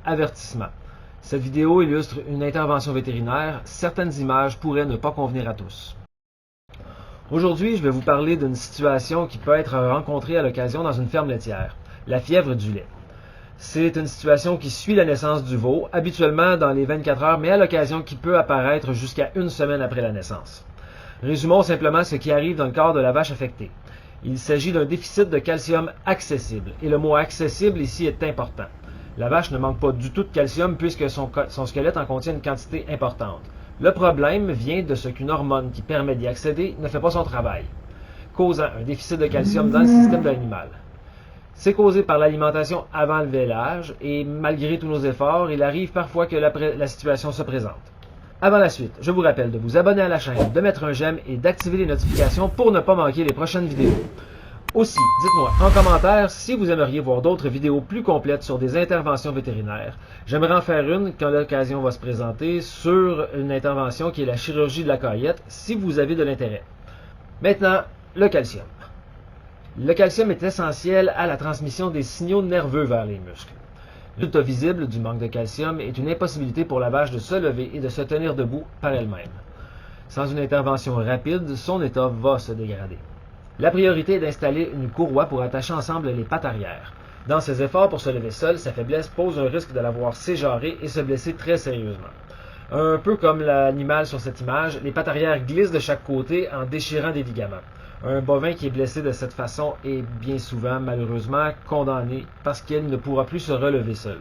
Avertissement. Cette vidéo illustre une intervention vétérinaire. Certaines images pourraient ne pas convenir à tous. Aujourd'hui, je vais vous parler d'une situation qui peut être rencontrée à l'occasion dans une ferme laitière, la fièvre du lait. C'est une situation qui suit la naissance du veau, habituellement dans les 24 heures, mais à l'occasion qui peut apparaître jusqu'à une semaine après la naissance. Résumons simplement ce qui arrive dans le corps de la vache affectée. Il s'agit d'un déficit de calcium accessible, et le mot accessible ici est important. La vache ne manque pas du tout de calcium puisque son squelette en contient une quantité importante. Le problème vient de ce qu'une hormone qui permet d'y accéder ne fait pas son travail, causant un déficit de calcium dans le système de l'animal. C'est causé par l'alimentation avant le vêlage et malgré tous nos efforts, il arrive parfois que la situation se présente. Avant la suite, je vous rappelle de vous abonner à la chaîne, de mettre un j'aime et d'activer les notifications pour ne pas manquer les prochaines vidéos. Aussi, dites-moi en commentaire si vous aimeriez voir d'autres vidéos plus complètes sur des interventions vétérinaires. J'aimerais en faire une quand l'occasion va se présenter sur une intervention qui est la chirurgie de la caillette, si vous avez de l'intérêt. Maintenant, le calcium. Le calcium est essentiel à la transmission des signaux nerveux vers les muscles. Le résultat visible du manque de calcium est une impossibilité pour la vache de se lever et de se tenir debout par elle-même. Sans une intervention rapide, son état va se dégrader. La priorité est d'installer une courroie pour attacher ensemble les pattes arrière. Dans ses efforts pour se lever seul, sa faiblesse pose un risque de la voir s'éjarrer et se blesser très sérieusement. Un peu comme l'animal sur cette image, les pattes arrière glissent de chaque côté en déchirant des ligaments. Un bovin qui est blessé de cette façon est bien souvent, malheureusement, condamné parce qu'il ne pourra plus se relever seul.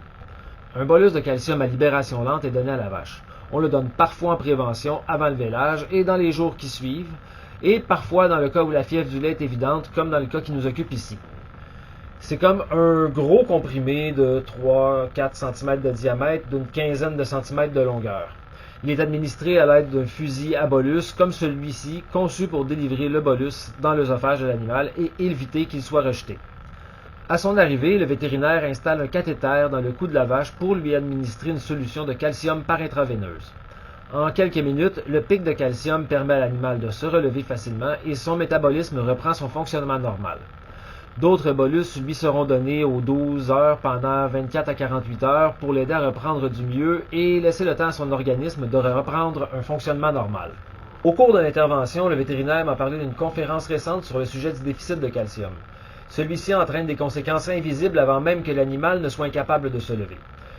Un bolus de calcium à libération lente est donné à la vache. On le donne parfois en prévention avant le vêlage et dans les jours qui suivent, et parfois dans le cas où la fièvre du lait est évidente, comme dans le cas qui nous occupe ici. C'est comme un gros comprimé de 3-4 cm de diamètre d'une quinzaine de centimètres de longueur. Il est administré à l'aide d'un fusil à bolus comme celui-ci, conçu pour délivrer le bolus dans l'œsophage de l'animal et éviter qu'il soit rejeté. À son arrivée, le vétérinaire installe un cathéter dans le cou de la vache pour lui administrer une solution de calcium par intraveineuse. En quelques minutes, le pic de calcium permet à l'animal de se relever facilement et son métabolisme reprend son fonctionnement normal. D'autres bolus lui seront donnés aux 12 heures pendant 24 à 48 heures pour l'aider à reprendre du mieux et laisser le temps à son organisme de reprendre un fonctionnement normal. Au cours de l'intervention, le vétérinaire m'a parlé d'une conférence récente sur le sujet du déficit de calcium. Celui-ci entraîne des conséquences invisibles avant même que l'animal ne soit incapable de se lever.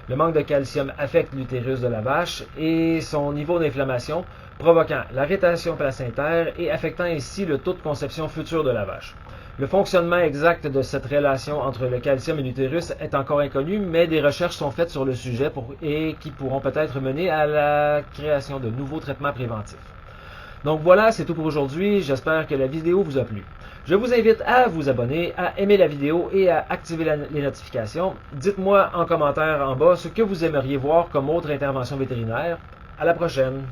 Le manque de calcium affecte l'utérus de la vache et son niveau d'inflammation, provoquant la rétention placentaire et affectant ainsi le taux de conception futur de la vache. Le fonctionnement exact de cette relation entre le calcium et l'utérus est encore inconnu, mais des recherches sont faites sur le sujet et qui pourront peut-être mener à la création de nouveaux traitements préventifs. Donc voilà, c'est tout pour aujourd'hui. J'espère que la vidéo vous a plu. Je vous invite à vous abonner, à aimer la vidéo et à activer les notifications. Dites-moi en commentaire en bas ce que vous aimeriez voir comme autre intervention vétérinaire. À la prochaine!